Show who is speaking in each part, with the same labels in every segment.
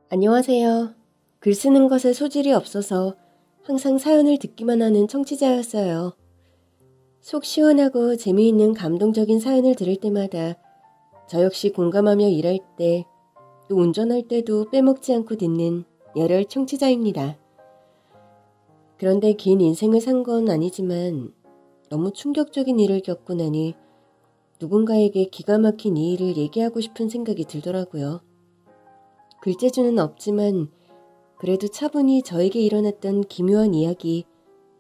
Speaker 1: 안녕하세요. 글 쓰는 것에 소질이 없어서 항상 사연을 듣기만 하는 청취자였어요. 속 시원하고 재미있는 감동적인 사연을 들을 때마다 저 역시 공감하며 일할 때, 또 운전할 때도 빼먹지 않고 듣는 열혈 청취자입니다. 그런데 긴 인생을 산 건 아니지만 너무 충격적인 일을 겪고 나니 누군가에게 기가 막힌 이 일을 얘기하고 싶은 생각이 들더라고요. 글재주는 없지만 그래도 차분히 저에게 일어났던 기묘한 이야기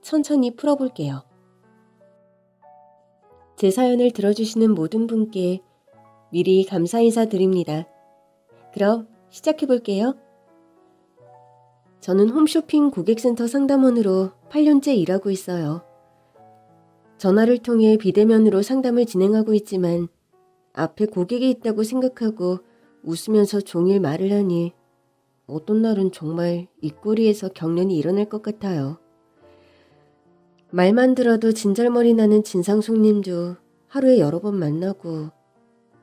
Speaker 1: 천천히 풀어볼게요. 제 사연을 들어주시는 모든 분께 미리 감사 인사드립니다. 그럼 시작해볼게요. 저는 홈쇼핑 고객센터 상담원으로 8년째 일하고 있어요. 전화를 통해 비대면으로 상담을 진행하고 있지만 앞에 고객이 있다고 생각하고 웃으면서 종일 말을 하니 어떤 날은 정말 입꼬리에서 경련이 일어날 것 같아요. 말만 들어도 진절머리 나는 진상 손님도 하루에 여러 번 만나고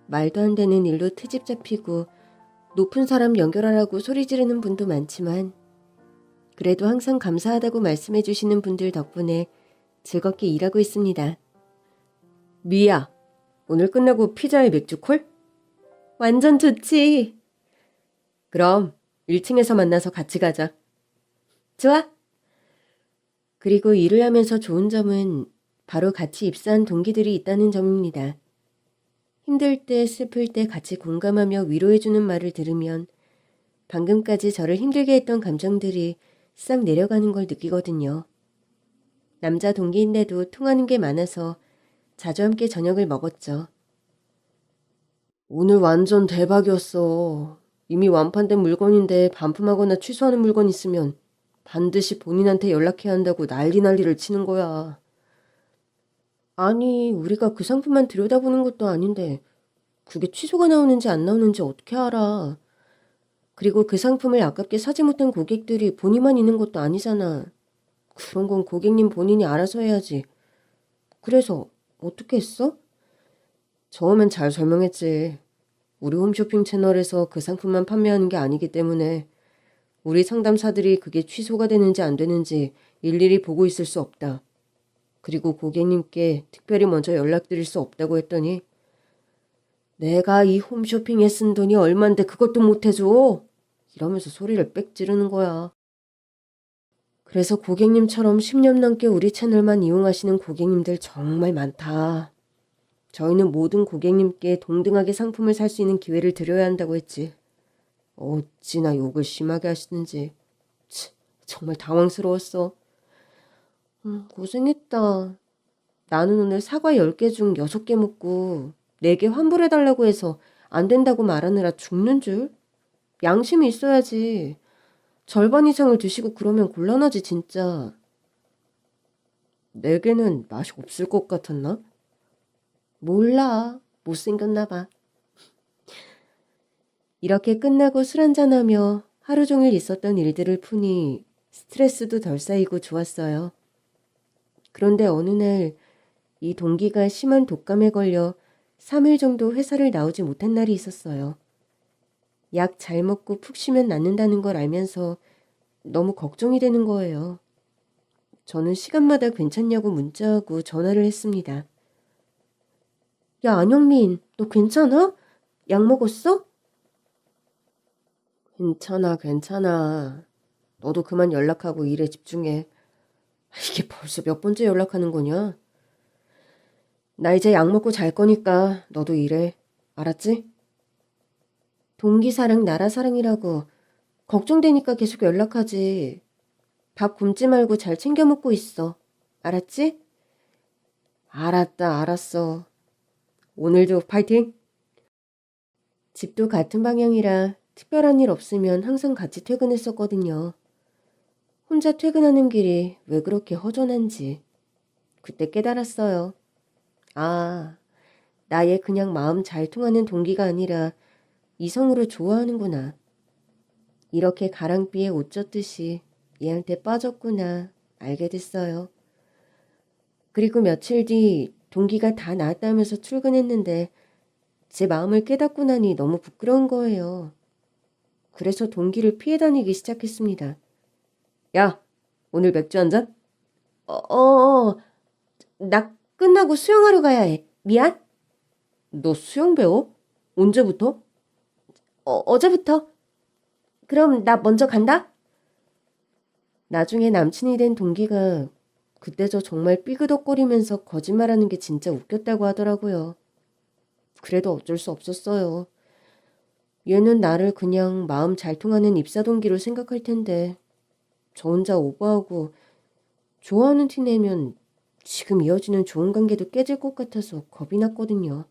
Speaker 1: 말도 안 되는 일로 트집 잡히고 높은 사람 연결하라고 소리 지르는 분도 많지만 그래도 항상 감사하다고 말씀해 주시는 분들 덕분에 즐겁게 일하고 있습니다. 미야, 오늘 끝나고 피자에 맥주 콜? 완전 좋지. 그럼 1층에서 만나서 같이 가자. 좋아. 그리고 일을 하면서 좋은 점은 바로 같이 입사한 동기들이 있다는 점입니다. 힘들 때 슬플 때 같이 공감하며 위로해주는 말을 들으면 방금까지 저를 힘들게 했던 감정들이 싹 내려가는 걸 느끼거든요. 남자 동기인데도 통하는 게 많아서 자주 함께 저녁을 먹었죠. 오늘 완전 대박이었어. 이미 완판된 물건인데 반품하거나 취소하는 물건 있으면 반드시 본인한테 연락해야 한다고 난리를 치는 거야. 아니, 우리가 그 상품만 들여다보는 것도 아닌데 그게 취소가 나오는지 안 나오는지 어떻게 알아. 그리고 그 상품을 아깝게 사지 못한 고객들이 본인만 있는 것도 아니잖아. 그런 건 고객님 본인이 알아서 해야지. 그래서 어떻게 했어? 처음엔 잘 설명했지. 우리 홈쇼핑 채널에서 그 상품만 판매하는 게 아니기 때문에 우리 상담사들이 그게 취소가 되는지 안 되는지 일일이 보고 있을 수 없다. 그리고 고객님께 특별히 먼저 연락드릴 수 없다고 했더니 내가 이 홈쇼핑에 쓴 돈이 얼만데 그것도 못 해줘? 이러면서 소리를 빽 지르는 거야. 그래서 고객님처럼 10년 넘게 우리 채널만 이용하시는 고객님들 정말 많다. 저희는 모든 고객님께 동등하게 상품을 살 수 있는 기회를 드려야 한다고 했지. 어찌나 욕을 심하게 하시는지. 정말 당황스러웠어. 고생했다. 나는 오늘 사과 10개 중 6개 먹고 4개 환불해달라고 해서 안 된다고 말하느라 죽는 줄? 양심이 있어야지. 절반 이상을 드시고 그러면 곤란하지 진짜. 4개는 맛이 없을 것 같았나? 몰라. 못생겼나 봐. 이렇게 끝나고 술 한잔하며 하루 종일 있었던 일들을 푸니 스트레스도 덜 쌓이고 좋았어요. 그런데 어느 날 이 동기가 심한 독감에 걸려 3일 정도 회사를 나오지 못한 날이 있었어요. 약 잘 먹고 푹 쉬면 낫는다는 걸 알면서 너무 걱정이 되는 거예요. 저는 시간마다 괜찮냐고 문자하고 전화를 했습니다. 야, 안영민, 너 괜찮아? 약 먹었어? 괜찮아. 너도 그만 연락하고 일에 집중해. 이게 벌써 몇 번째 연락하는 거냐? 나 이제 약 먹고 잘 거니까 너도 일해. 알았지? 동기 사랑 나라 사랑이라고 걱정되니까 계속 연락하지. 밥 굶지 말고 잘 챙겨 먹고 있어. 알았지? 알았어. 오늘도 파이팅! 집도 같은 방향이라 특별한 일 없으면 항상 같이 퇴근했었거든요. 혼자 퇴근하는 길이 왜 그렇게 허전한지 그때 깨달았어요. 아, 나의 그냥 마음 잘 통하는 동기가 아니라 이성으로 좋아하는구나. 이렇게 가랑비에 옷 젖듯이 얘한테 빠졌구나 알게 됐어요. 그리고 며칠 뒤 동기가 다 나았다면서 출근했는데 제 마음을 깨닫고 나니 너무 부끄러운 거예요. 그래서 동기를 피해 다니기 시작했습니다. 야, 오늘 맥주 한 잔? 나 끝나고 수영하러 가야 해. 미안. 너 수영 배워? 언제부터? 어제부터. 그럼 나 먼저 간다. 나중에 남친이 된 동기가 그때 저 정말 삐그덕거리면서 거짓말하는 게 진짜 웃겼다고 하더라고요. 그래도 어쩔 수 없었어요. 얘는 나를 그냥 마음 잘 통하는 입사동기로 생각할 텐데 저 혼자 오버하고 좋아하는 티 내면 지금 이어지는 좋은 관계도 깨질 것 같아서 겁이 났거든요.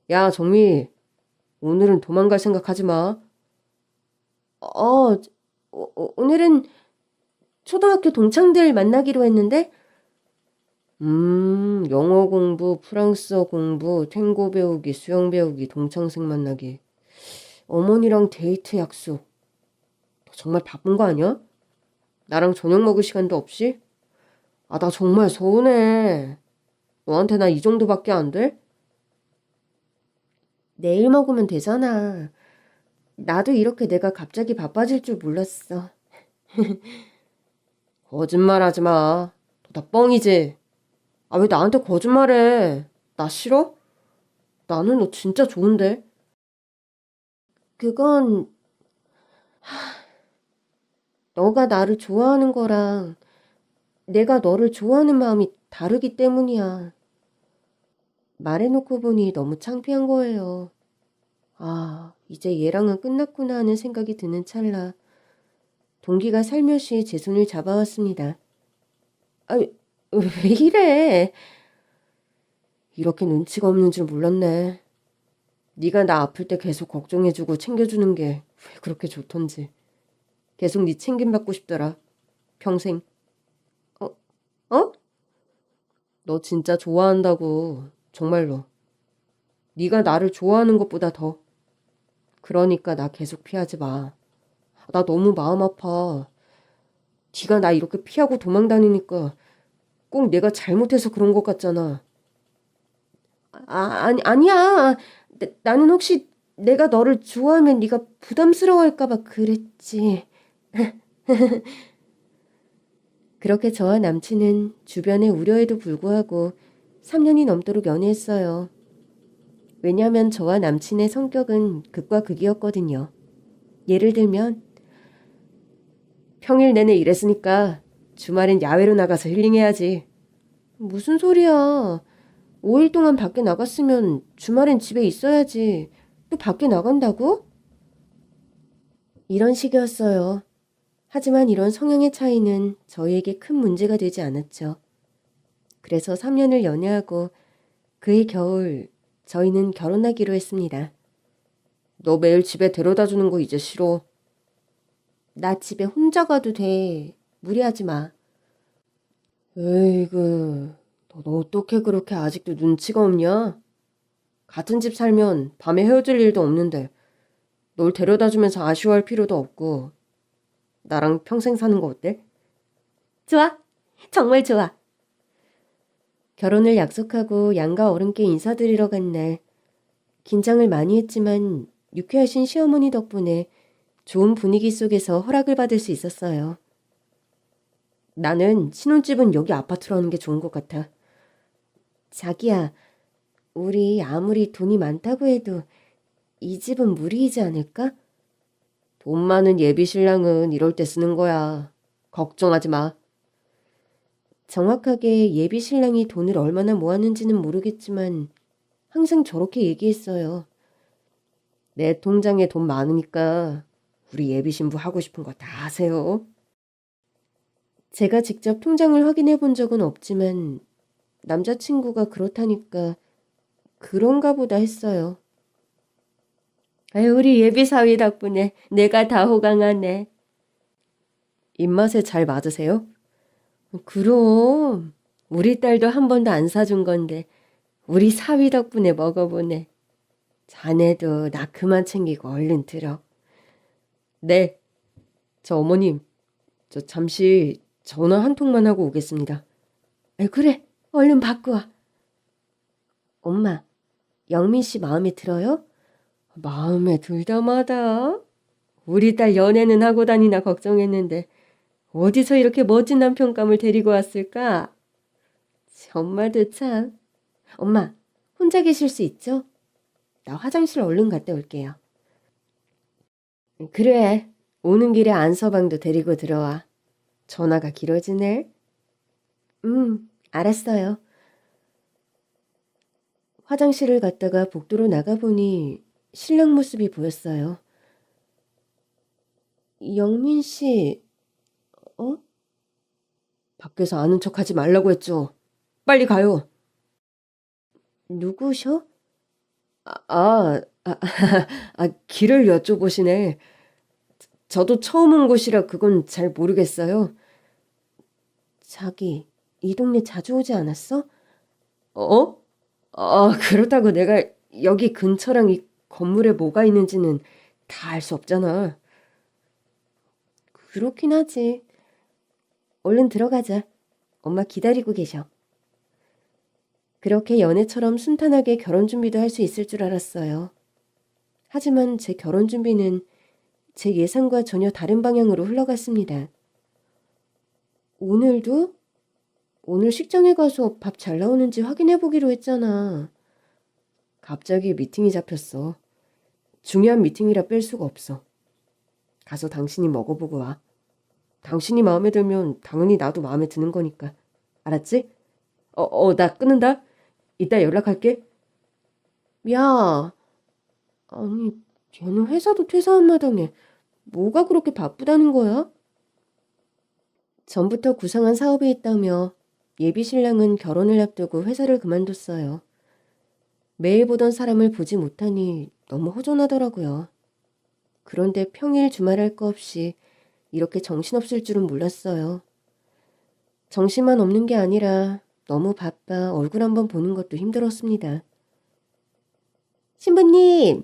Speaker 1: 야, 정미. 오늘은 도망갈 생각하지 마. 오늘은 초등학교 동창들 만나기로 했는데 영어 공부, 프랑스어 공부, 탱고 배우기, 수영 배우기, 동창생 만나기. 어머니랑 데이트 약속. 너 정말 바쁜 거 아니야? 나랑 저녁 먹을 시간도 없이? 아, 나 정말 서운해. 너한테 나 이 정도밖에 안 돼? 내일 먹으면 되잖아. 나도 이렇게 내가 갑자기 바빠질 줄 몰랐어. 거짓말하지 마. 너 다 뻥이지? 아, 왜 나한테 거짓말해? 나 싫어? 나는 너 진짜 좋은데. 그건 너가 나를 좋아하는 거랑 내가 너를 좋아하는 마음이 다르기 때문이야. 말해놓고 보니 너무 창피한 거예요. 아, 이제 얘랑은 끝났구나 하는 생각이 드는 찰나 동기가 살며시 제 손을 잡아왔습니다. 아, 왜 이래? 이렇게 눈치가 없는 줄 몰랐네. 네가 나 아플 때 계속 걱정해주고 챙겨주는 게 왜 그렇게 좋던지. 계속 네 챙김받고 싶더라. 평생. 어? 어? 너 진짜 좋아한다고. 정말로. 네가 나를 좋아하는 것보다 더. 그러니까 나 계속 피하지 마. 나 너무 마음 아파. 네가 나 이렇게 피하고 도망 다니니까 꼭 내가 잘못해서 그런 것 같잖아. 아니야. 나는 혹시 내가 너를 좋아하면 네가 부담스러워할까 봐 그랬지. 그렇게 저와 남친은 주변의 우려에도 불구하고 3년이 넘도록 연애했어요. 왜냐하면 저와 남친의 성격은 극과 극이었거든요. 예를 들면 평일 내내 일했으니까 주말엔 야외로 나가서 힐링해야지. 무슨 소리야. 5일 동안 밖에 나갔으면 주말엔 집에 있어야지. 또 밖에 나간다고? 이런 식이었어요. 하지만 이런 성향의 차이는 저희에게 큰 문제가 되지 않았죠. 그래서 3년을 연애하고 그해 겨울 저희는 결혼하기로 했습니다. 너 매일 집에 데려다 주는 거 이제 싫어. 나 집에 혼자 가도 돼. 무리하지 마. 에이그, 너 어떻게 그렇게 아직도 눈치가 없냐? 같은 집 살면 밤에 헤어질 일도 없는데 널 데려다 주면서 아쉬워할 필요도 없고 나랑 평생 사는 거 어때? 좋아. 정말 좋아. 결혼을 약속하고 양가 어른께 인사드리러 간 날 긴장을 많이 했지만 유쾌하신 시어머니 덕분에 좋은 분위기 속에서 허락을 받을 수 있었어요. 나는 신혼집은 여기 아파트로 하는 게 좋은 것 같아. 자기야, 우리 아무리 돈이 많다고 해도 이 집은 무리이지 않을까? 돈 많은 예비 신랑은 이럴 때 쓰는 거야. 걱정하지 마. 정확하게 예비 신랑이 돈을 얼마나 모았는지는 모르겠지만 항상 저렇게 얘기했어요. 내 통장에 돈 많으니까 우리 예비 신부 하고 싶은 거 다 하세요. 제가 직접 통장을 확인해 본 적은 없지만 남자친구가 그렇다니까 그런가 보다 했어요. 아유, 우리 예비 사위 덕분에 내가 다 호강하네. 입맛에 잘 맞으세요? 그럼 우리 딸도 한 번도 안 사준 건데 우리 사위 덕분에 먹어보네. 자네도 나 그만 챙기고 얼른 들어. 네, 저 어머님, 저 잠시 전화 한 통만 하고 오겠습니다. 그래, 얼른 받고 와. 엄마, 영민 씨 마음에 들어요? 마음에 들다마다. 우리 딸 연애는 하고 다니나 걱정했는데 어디서 이렇게 멋진 남편감을 데리고 왔을까? 정말도 참. 엄마, 혼자 계실 수 있죠? 나 화장실 얼른 갔다 올게요. 그래, 오는 길에 안서방도 데리고 들어와. 전화가 길어지네. 알았어요. 화장실을 갔다가 복도로 나가보니 신랑 모습이 보였어요. 영민 씨, 어? 밖에서 아는 척하지 말라고 했죠. 빨리 가요. 누구셔? 길을 여쭤보시네. 저도 처음 온 곳이라 그건 잘 모르겠어요. 자기, 이 동네 자주 오지 않았어? 어? 그렇다고 내가 여기 근처랑 이 건물에 뭐가 있는지는 다 알 수 없잖아. 그렇긴 하지. 얼른 들어가자. 엄마 기다리고 계셔. 그렇게 연애처럼 순탄하게 결혼 준비도 할 수 있을 줄 알았어요. 하지만 제 결혼 준비는 제 예상과 전혀 다른 방향으로 흘러갔습니다. 오늘도? 오늘 식장에 가서 밥 잘 나오는지 확인해 보기로 했잖아. 갑자기 미팅이 잡혔어. 중요한 미팅이라 뺄 수가 없어. 가서 당신이 먹어보고 와. 당신이 마음에 들면 당연히 나도 마음에 드는 거니까. 알았지? 나 끊는다. 이따 연락할게. 야, 아니, 쟤는 회사도 퇴사한 마당에 뭐가 그렇게 바쁘다는 거야? 전부터 구상한 사업이 있다며 예비 신랑은 결혼을 앞두고 회사를 그만뒀어요. 매일 보던 사람을 보지 못하니 너무 허전하더라고요. 그런데 평일 주말할 거 없이 이렇게 정신없을 줄은 몰랐어요. 정신만 없는 게 아니라 너무 바빠 얼굴 한번 보는 것도 힘들었습니다. 신부님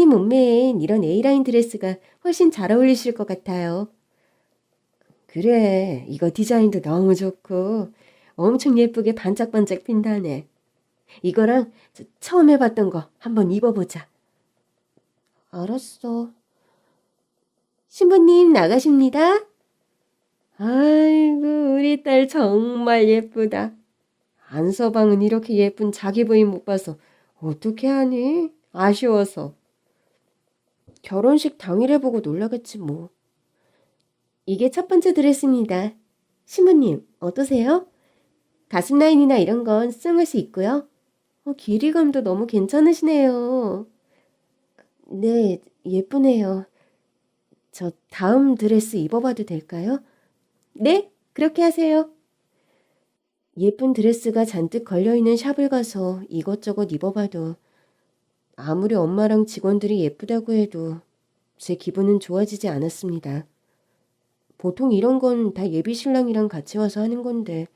Speaker 1: 몸매엔 이런 A라인 드레스가 훨씬 잘 어울리실 것 같아요. 그래, 이거 디자인도 너무 좋고 엄청 예쁘게 반짝반짝 핀다네. 이거랑 처음 해봤던 거 한번 입어보자. 알았어. 신부님 나가십니다. 아이고, 우리 딸 정말 예쁘다. 안서방은 이렇게 예쁜 자기 부인 못 봐서 어떻게 하니? 아쉬워서. 결혼식 당일에 보고 놀라겠지 뭐. 이게 첫 번째 드레스입니다. 신부님 어떠세요? 가슴 라인이나 이런 건 수정할 수 있고요. 길이감도 너무 괜찮으시네요. 네, 예쁘네요. 저 다음 드레스 입어봐도 될까요? 네, 그렇게 하세요. 예쁜 드레스가 잔뜩 걸려있는 샵을 가서 이것저것 입어봐도 아무리 엄마랑 직원들이 예쁘다고 해도 제 기분은 좋아지지 않았습니다. 보통 이런 건 다 예비 신랑이랑 같이 와서 하는 건데.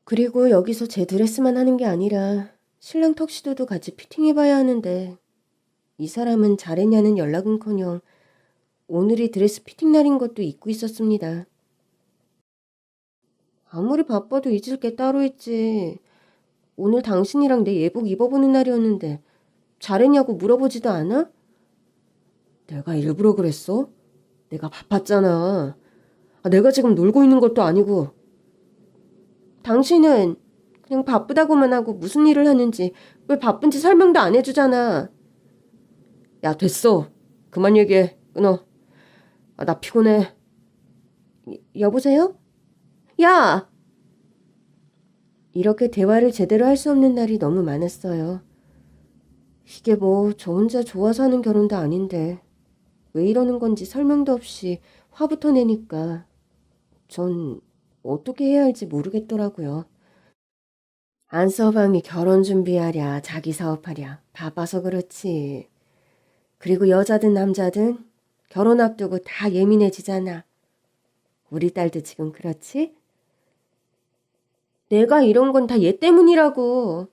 Speaker 1: 그리고 여기서 제 드레스만 하는 게 아니라 신랑 턱시도도 같이 피팅해봐야 하는데 이 사람은 잘했냐는 연락은커녕 오늘이 드레스 피팅 날인 것도 잊고 있었습니다. 아무리 바빠도 잊을 게 따로 있지. 오늘 당신이랑 내 예복 입어보는 날이었는데 잘했냐고 물어보지도 않아? 내가 일부러 그랬어? 내가 바빴잖아. 내가 지금 놀고 있는 것도 아니고. 당신은 그냥 바쁘다고만 하고 무슨 일을 하는지 왜 바쁜지 설명도 안 해주잖아. 야, 됐어. 그만 얘기해. 끊어. 나 피곤해. 여보세요? 야! 이렇게 대화를 제대로 할 수 없는 날이 너무 많았어요. 이게 뭐 저 혼자 좋아서 하는 결혼도 아닌데 왜 이러는 건지 설명도 없이 화부터 내니까 전 어떻게 해야 할지 모르겠더라고요. 안서방이 결혼 준비하랴 자기 사업하랴 바빠서 그렇지. 그리고 여자든 남자든 결혼 앞두고 다 예민해지잖아. 우리 딸도 지금 그렇지? 내가 이런 건 다 얘 때문이라고.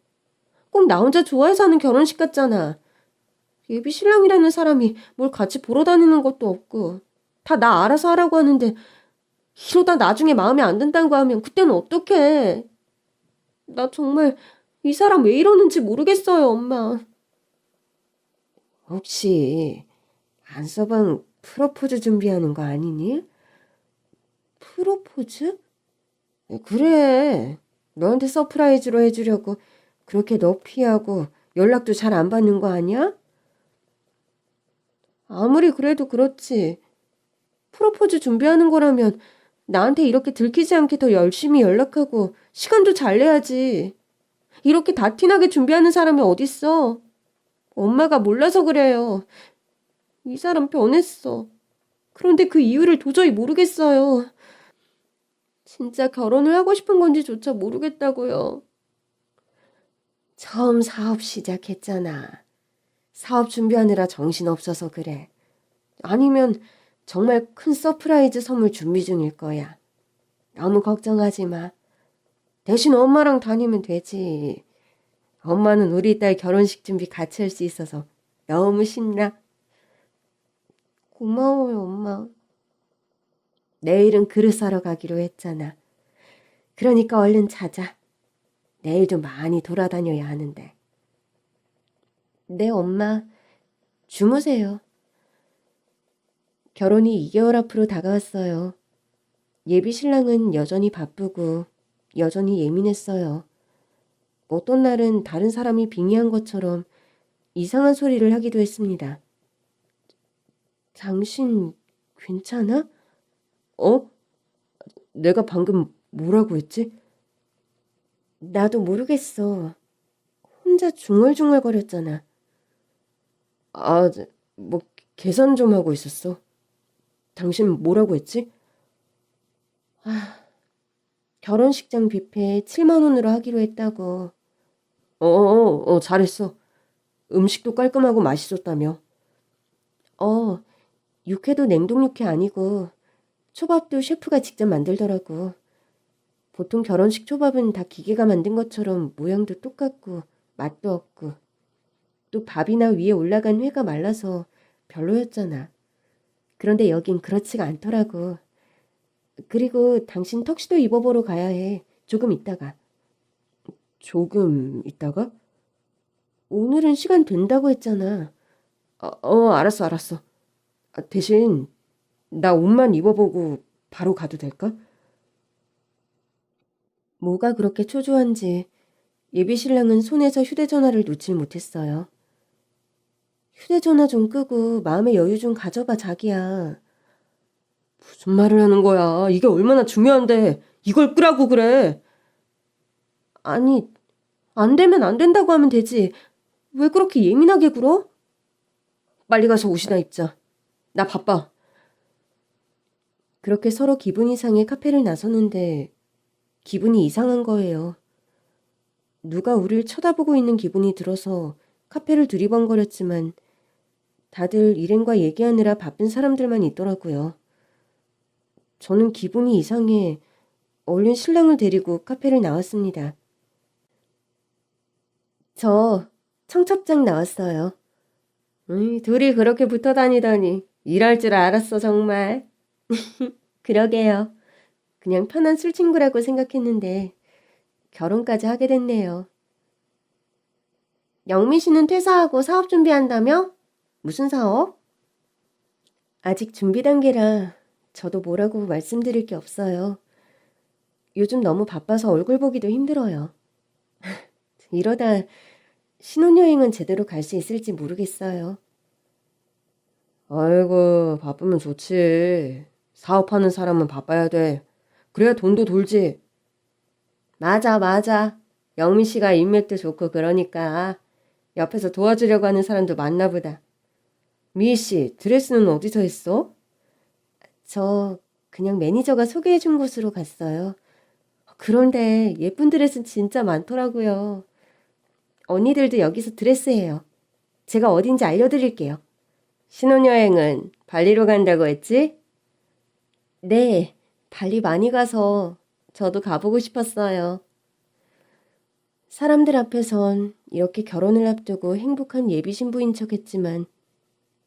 Speaker 1: 꼭 나 혼자 좋아해서 하는 결혼식 같잖아. 예비 신랑이라는 사람이 뭘 같이 보러 다니는 것도 없고 다 나 알아서 하라고 하는데 이러다 나중에 마음에 안 든다고 하면 그때는 어떡해. 나 정말 이 사람 왜 이러는지 모르겠어요, 엄마. 혹시 안서방 프로포즈 준비하는 거 아니니? 프로포즈? 그래. 너한테 서프라이즈로 해주려고 그렇게 너 피하고 연락도 잘 안 받는 거 아니야? 아무리 그래도 그렇지. 프로포즈 준비하는 거라면 나한테 이렇게 들키지 않게 더 열심히 연락하고 시간도 잘 내야지. 이렇게 다 티나게 준비하는 사람이 어딨어. 엄마가 몰라서 그래요. 이 사람 변했어. 그런데 그 이유를 도저히 모르겠어요. 진짜 결혼을 하고 싶은 건지조차 모르겠다고요. 처음 사업 시작했잖아. 사업 준비하느라 정신없어서 그래. 아니면 정말 큰 서프라이즈 선물 준비 중일 거야. 너무 걱정하지 마. 대신 엄마랑 다니면 되지. 엄마는 우리 딸 결혼식 준비 같이 할 수 있어서 너무 신나. 고마워요, 엄마. 내일은 그릇 사러 가기로 했잖아. 그러니까 얼른 자자. 내일 좀 많이 돌아다녀야 하는데. 네, 엄마. 주무세요. 결혼이 2개월 앞으로 다가왔어요. 예비 신랑은 여전히 바쁘고 여전히 예민했어요. 어떤 날은 다른 사람이 빙의한 것처럼 이상한 소리를 하기도 했습니다. 당신 괜찮아? 어? 내가 방금 뭐라고 했지? 나도 모르겠어. 혼자 중얼중얼거렸잖아. 아, 뭐 계산 좀 하고 있었어. 당신 뭐라고 했지? 결혼식장 뷔페 7만 원으로 하기로 했다고. 잘했어. 음식도 깔끔하고 맛있었다며. 육회도 냉동 육회 아니고 초밥도 셰프가 직접 만들더라고. 보통 결혼식 초밥은 다 기계가 만든 것처럼 모양도 똑같고 맛도 없고 또 밥이나 위에 올라간 회가 말라서 별로였잖아. 그런데 여긴 그렇지가 않더라고. 그리고 당신 턱시도 입어보러 가야 해. 조금 있다가. 조금 있다가? 오늘은 시간 된다고 했잖아. 알았어. 대신 나 옷만 입어보고 바로 가도 될까? 뭐가 그렇게 초조한지 예비신랑은 손에서 휴대전화를 놓질 못했어요. 휴대전화 좀 끄고 마음의 여유 좀 가져봐, 자기야. 무슨 말을 하는 거야? 이게 얼마나 중요한데 이걸 끄라고 그래? 아니, 안 되면 안 된다고 하면 되지. 왜 그렇게 예민하게 굴어? 빨리 가서 옷이나 입자. 나 바빠. 그렇게 서로 기분이 상해 카페를 나섰는데 기분이 이상한 거예요. 누가 우릴 쳐다보고 있는 기분이 들어서 카페를 두리번거렸지만 다들 일행과 얘기하느라 바쁜 사람들만 있더라고요. 저는 기분이 이상해 얼른 신랑을 데리고 카페를 나왔습니다. 저 청첩장 나왔어요. 둘이 그렇게 붙어 다니다니 일할 줄 알았어 정말. 그러게요. 그냥 편한 술친구라고 생각했는데 결혼까지 하게 됐네요. 영미 씨는 퇴사하고 사업 준비한다며? 무슨 사업? 아직 준비 단계라 저도 뭐라고 말씀드릴 게 없어요. 요즘 너무 바빠서 얼굴 보기도 힘들어요. 이러다 신혼여행은 제대로 갈 수 있을지 모르겠어요. 아이고, 바쁘면 좋지. 사업하는 사람은 바빠야 돼. 그래야 돈도 돌지. 맞아. 영민 씨가 인맥도 좋고 그러니까 옆에서 도와주려고 하는 사람도 많나 보다. 미희 씨, 드레스는 어디서 했어? 저 그냥 매니저가 소개해준 곳으로 갔어요. 그런데 예쁜 드레스는 진짜 많더라고요. 언니들도 여기서 드레스해요. 제가 어딘지 알려드릴게요. 신혼여행은 발리로 간다고 했지? 네, 발리 많이 가서 저도 가보고 싶었어요. 사람들 앞에선 이렇게 결혼을 앞두고 행복한 예비 신부인 척했지만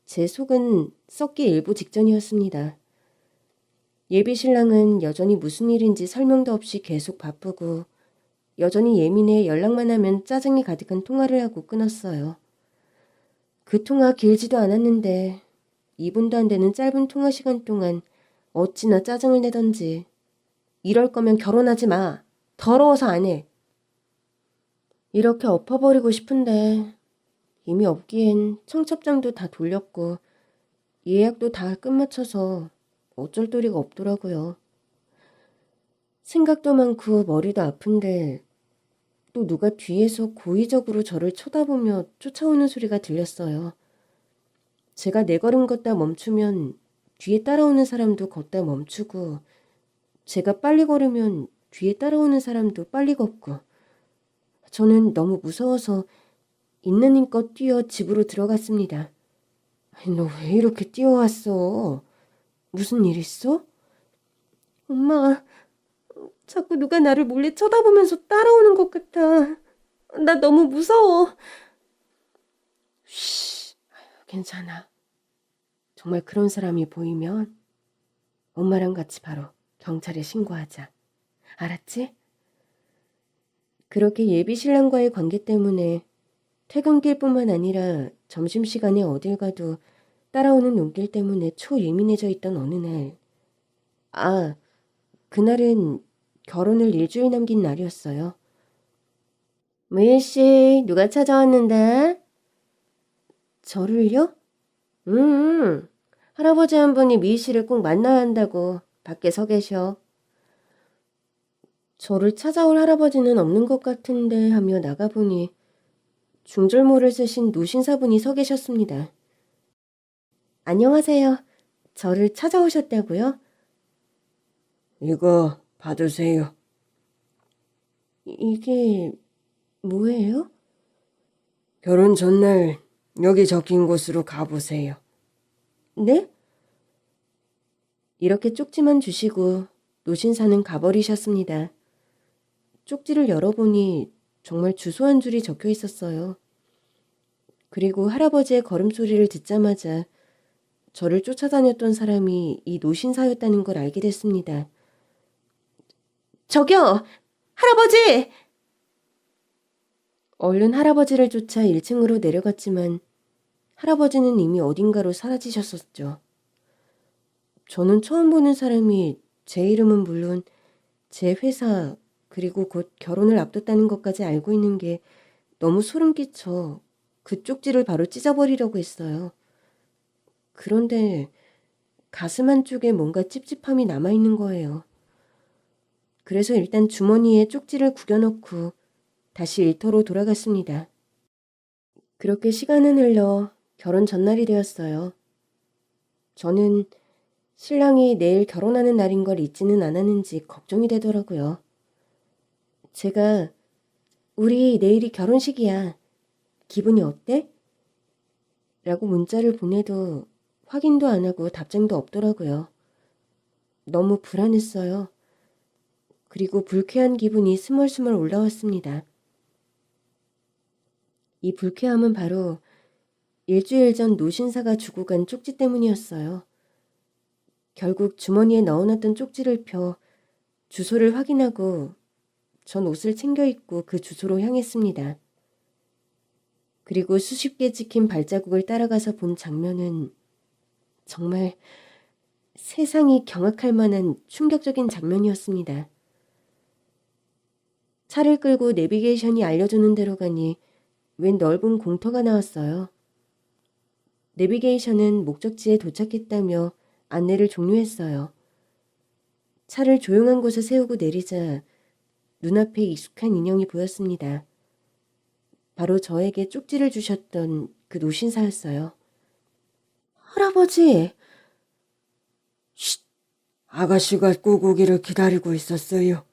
Speaker 1: 제 속은 썩기 일보 직전이었습니다. 예비 신랑은 여전히 무슨 일인지 설명도 없이 계속 바쁘고 여전히 예민해 연락만 하면 짜증이 가득한 통화를 하고 끊었어요. 그 통화 길지도 않았는데 2분도 안 되는 짧은 통화 시간 동안 어찌나 짜증을 내던지. 이럴 거면 결혼하지 마. 더러워서 안 해. 이렇게 엎어버리고 싶은데 이미 엎기엔 청첩장도 다 돌렸고 예약도 다 끝마쳐서 어쩔 도리가 없더라고요. 생각도 많고 머리도 아픈데 또 누가 뒤에서 고의적으로 저를 쳐다보며 쫓아오는 소리가 들렸어요. 제가 네 걸음 걷다 멈추면 뒤에 따라오는 사람도 걷다 멈추고 제가 빨리 걸으면 뒤에 따라오는 사람도 빨리 걷고 저는 너무 무서워서 있는 힘껏 뛰어 집으로 들어갔습니다. 너 왜 이렇게 뛰어왔어? 무슨 일 있어? 엄마, 자꾸 누가 나를 몰래 쳐다보면서 따라오는 것 같아. 나 너무 무서워. 쉬, 괜찮아. 정말 그런 사람이 보이면 엄마랑 같이 바로 경찰에 신고하자. 알았지? 그렇게 예비 신랑과의 관계 때문에 퇴근길뿐만 아니라 점심시간에 어딜 가도 따라오는 눈길 때문에 초예민해져 있던 어느 날. 그날은 결혼을 일주일 남긴 날이었어요. 무일씨, 누가 찾아왔는데? 저를요? 할아버지 한 분이 미희씨를 꼭 만나야 한다고 밖에 서 계셔. 저를 찾아올 할아버지는 없는 것 같은데 하며 나가보니 중절모를 쓰신 노신사분이 서 계셨습니다. 안녕하세요. 저를 찾아오셨다고요? 이거 받으세요. 이게 뭐예요? 결혼 전날 여기 적힌 곳으로 가보세요. 네? 이렇게 쪽지만 주시고 노신사는 가버리셨습니다. 쪽지를 열어보니 정말 주소 한 줄이 적혀 있었어요. 그리고 할아버지의 걸음소리를 듣자마자 저를 쫓아다녔던 사람이 이 노신사였다는 걸 알게 됐습니다. 저기요! 할아버지! 얼른 할아버지를 쫓아 1층으로 내려갔지만 할아버지는 이미 어딘가로 사라지셨었죠. 저는 처음 보는 사람이 제 이름은 물론 제 회사 그리고 곧 결혼을 앞뒀다는 것까지 알고 있는 게 너무 소름 끼쳐 그 쪽지를 바로 찢어버리려고 했어요. 그런데 가슴 한쪽에 뭔가 찝찝함이 남아있는 거예요. 그래서 일단 주머니에 쪽지를 구겨넣고 다시 일터로 돌아갔습니다. 그렇게 시간은 흘러 결혼 전날이 되었어요. 저는 신랑이 내일 결혼하는 날인 걸 잊지는 않았는지 걱정이 되더라고요. 제가 우리 내일이 결혼식이야. 기분이 어때? 라고 문자를 보내도 확인도 안 하고 답장도 없더라고요. 너무 불안했어요. 그리고 불쾌한 기분이 스멀스멀 올라왔습니다. 이 불쾌함은 바로 일주일 전 노신사가 주고 간 쪽지 때문이었어요. 결국 주머니에 넣어놨던 쪽지를 펴 주소를 확인하고 전 옷을 챙겨 입고 그 주소로 향했습니다. 그리고 수십 개 찍힌 발자국을 따라가서 본 장면은 정말 세상이 경악할 만한 충격적인 장면이었습니다. 차를 끌고 내비게이션이 알려주는 대로 가니 웬 넓은 공터가 나왔어요. 내비게이션은 목적지에 도착했다며 안내를 종료했어요. 차를 조용한 곳에 세우고 내리자 눈앞에 익숙한 인형이 보였습니다. 바로 저에게 쪽지를 주셨던 그 노신사였어요. 할아버지! 쉿! 아가씨가 꼭 오기를 기다리고 있었어요.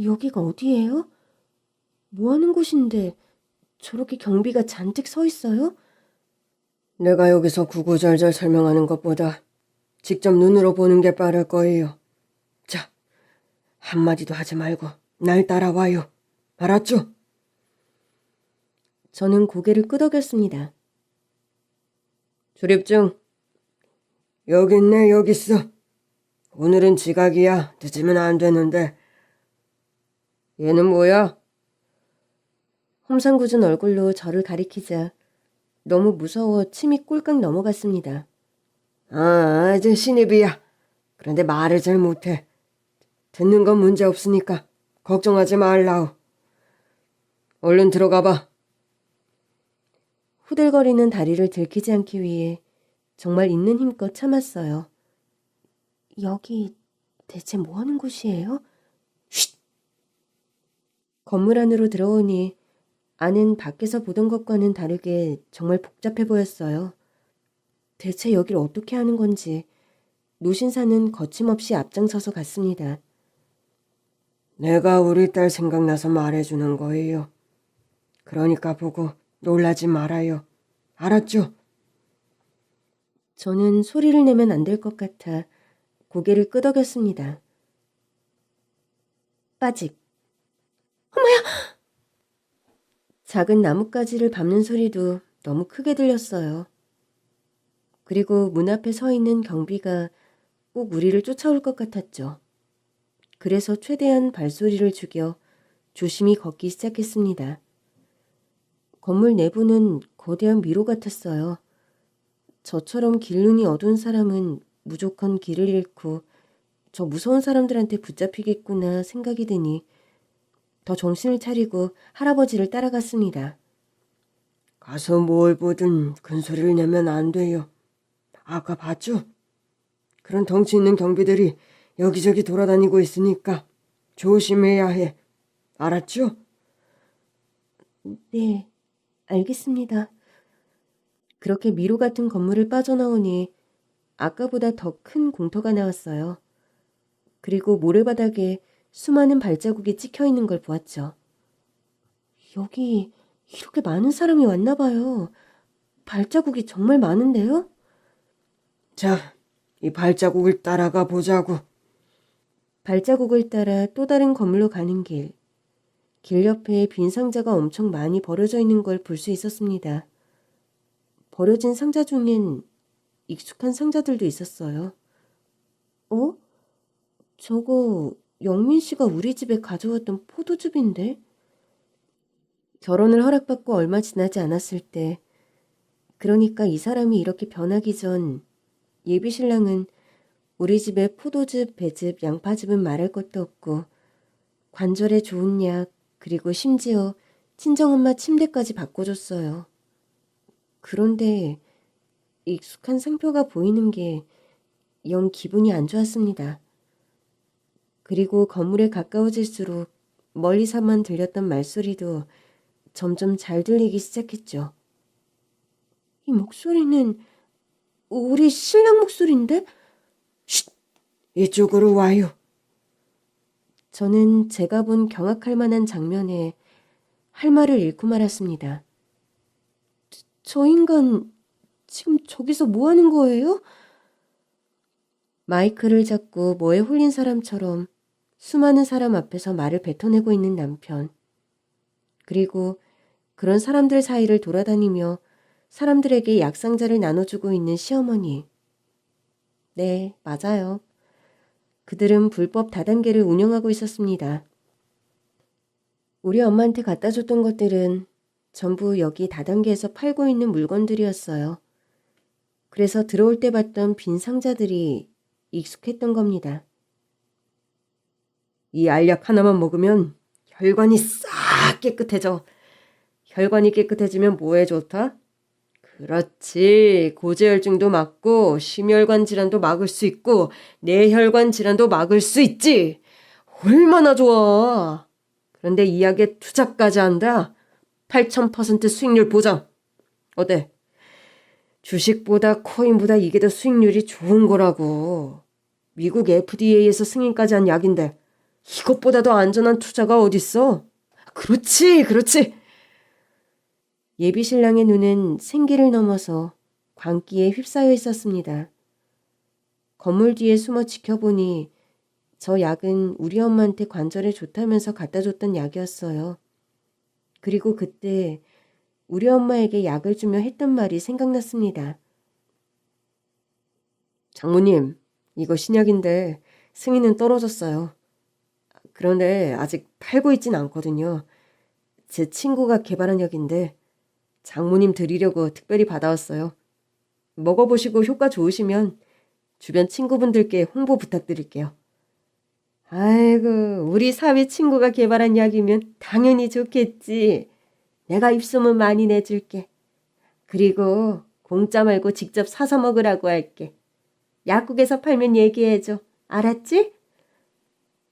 Speaker 1: 여기가 어디예요? 뭐 하는 곳인데 저렇게 경비가 잔뜩 서 있어요? 내가 여기서 구구절절 설명하는 것보다 직접 눈으로 보는 게 빠를 거예요. 자, 한마디도 하지 말고 날 따라와요. 알았죠? 저는 고개를 끄덕였습니다. 출입증. 여기 있네, 여기 있어. 오늘은 지각이야. 늦으면 안 되는데.
Speaker 2: 얘는 뭐야?
Speaker 1: 험상궂은 얼굴로 저를 가리키자 너무 무서워 침이 꼴깍 넘어갔습니다.
Speaker 2: 저 신입이야. 그런데 말을 잘 못해. 듣는 건 문제 없으니까 걱정하지 말라우. 얼른 들어가봐.
Speaker 1: 후들거리는 다리를 들키지 않기 위해 정말 있는 힘껏 참았어요. 여기 대체 뭐 하는 곳이에요? 쉿! 건물 안으로 들어오니 안은 밖에서 보던 것과는 다르게 정말 복잡해 보였어요. 대체 여길 어떻게 하는 건지 노신사는 거침없이 앞장서서 갔습니다.
Speaker 2: 내가 우리 딸 생각나서 말해주는 거예요. 그러니까 보고 놀라지 말아요. 알았죠?
Speaker 1: 저는 소리를 내면 안 될 것 같아 고개를 끄덕였습니다. 빠직. 작은 나뭇가지를 밟는 소리도 너무 크게 들렸어요. 그리고 문 앞에 서 있는 경비가 꼭 우리를 쫓아올 것 같았죠. 그래서 최대한 발소리를 죽여 조심히 걷기 시작했습니다. 건물 내부는 거대한 미로 같았어요. 저처럼 길눈이 어두운 사람은 무조건 길을 잃고 저 무서운 사람들한테 붙잡히겠구나 생각이 드니 더 정신을 차리고 할아버지를 따라갔습니다.
Speaker 2: 가서 뭘 보든 큰 소리를 내면 안 돼요. 아까 봤죠? 그런 덩치 있는 경비들이 여기저기 돌아다니고 있으니까 조심해야 해. 알았죠?
Speaker 1: 네, 알겠습니다. 그렇게 미로 같은 건물을 빠져나오니 아까보다 더 큰 공터가 나왔어요. 그리고 모래바닥에 수많은 발자국이 찍혀 있는 걸 보았죠. 여기 이렇게 많은 사람이 왔나 봐요. 발자국이 정말 많은데요?
Speaker 2: 자, 이 발자국을 따라가 보자고.
Speaker 1: 발자국을 따라 또 다른 건물로 가는 길. 길 옆에 빈 상자가 엄청 많이 버려져 있는 걸 볼 수 있었습니다. 버려진 상자 중엔 익숙한 상자들도 있었어요. 어? 저거 영민 씨가 우리 집에 가져왔던 포도즙인데? 결혼을 허락받고 얼마 지나지 않았을 때, 그러니까 이 사람이 이렇게 변하기 전 예비 신랑은 우리 집에 포도즙, 배즙, 양파즙은 말할 것도 없고 관절에 좋은 약, 그리고 심지어 친정엄마 침대까지 바꿔줬어요. 그런데 익숙한 상표가 보이는 게 영 기분이 안 좋았습니다. 그리고 건물에 가까워질수록 멀리서만 들렸던 말소리도 점점 잘 들리기 시작했죠. 이 목소리는 우리 신랑 목소리인데?
Speaker 2: 쉿! 이쪽으로 와요.
Speaker 1: 저는 제가 본 경악할 만한 장면에 할 말을 잃고 말았습니다. 저 인간 지금 저기서 뭐 하는 거예요? 마이크를 잡고 뭐에 홀린 사람처럼 수많은 사람 앞에서 말을 뱉어내고 있는 남편. 그리고 그런 사람들 사이를 돌아다니며 사람들에게 약상자를 나눠주고 있는 시어머니. 네, 맞아요. 그들은 불법 다단계를 운영하고 있었습니다. 우리 엄마한테 갖다 줬던 것들은 전부 여기 다단계에서 팔고 있는 물건들이었어요. 그래서 들어올 때 봤던 빈 상자들이 익숙했던 겁니다.
Speaker 2: 이 알약 하나만 먹으면 혈관이 싹 깨끗해져. 혈관이 깨끗해지면 뭐에 좋다? 그렇지. 고지혈증도 막고 심혈관 질환도 막을 수 있고 뇌혈관 질환도 막을 수 있지. 얼마나 좋아. 그런데 이 약에 투자까지 한다. 8,000% 수익률 보장. 어때? 주식보다 코인보다 이게 더 수익률이 좋은 거라고. 미국 FDA에서 승인까지 한 약인데 이것보다 더 안전한 투자가 어딨어? 그렇지, 그렇지.
Speaker 1: 예비 신랑의 눈은 생기를 넘어서 광기에 휩싸여 있었습니다. 건물 뒤에 숨어 지켜보니 저 약은 우리 엄마한테 관절에 좋다면서 갖다 줬던 약이었어요. 그리고 그때 우리 엄마에게 약을 주며 했던 말이 생각났습니다.
Speaker 2: 장모님, 이거 신약인데 승인은 떨어졌어요. 그런데 아직 팔고 있진 않거든요. 제 친구가 개발한 약인데 장모님 드리려고 특별히 받아왔어요. 먹어보시고 효과 좋으시면 주변 친구분들께 홍보 부탁드릴게요. 아이고, 우리 사위 친구가 개발한 약이면 당연히 좋겠지. 내가 입소문 많이 내줄게. 그리고 공짜 말고 직접 사서 먹으라고 할게. 약국에서 팔면 얘기해줘. 알았지?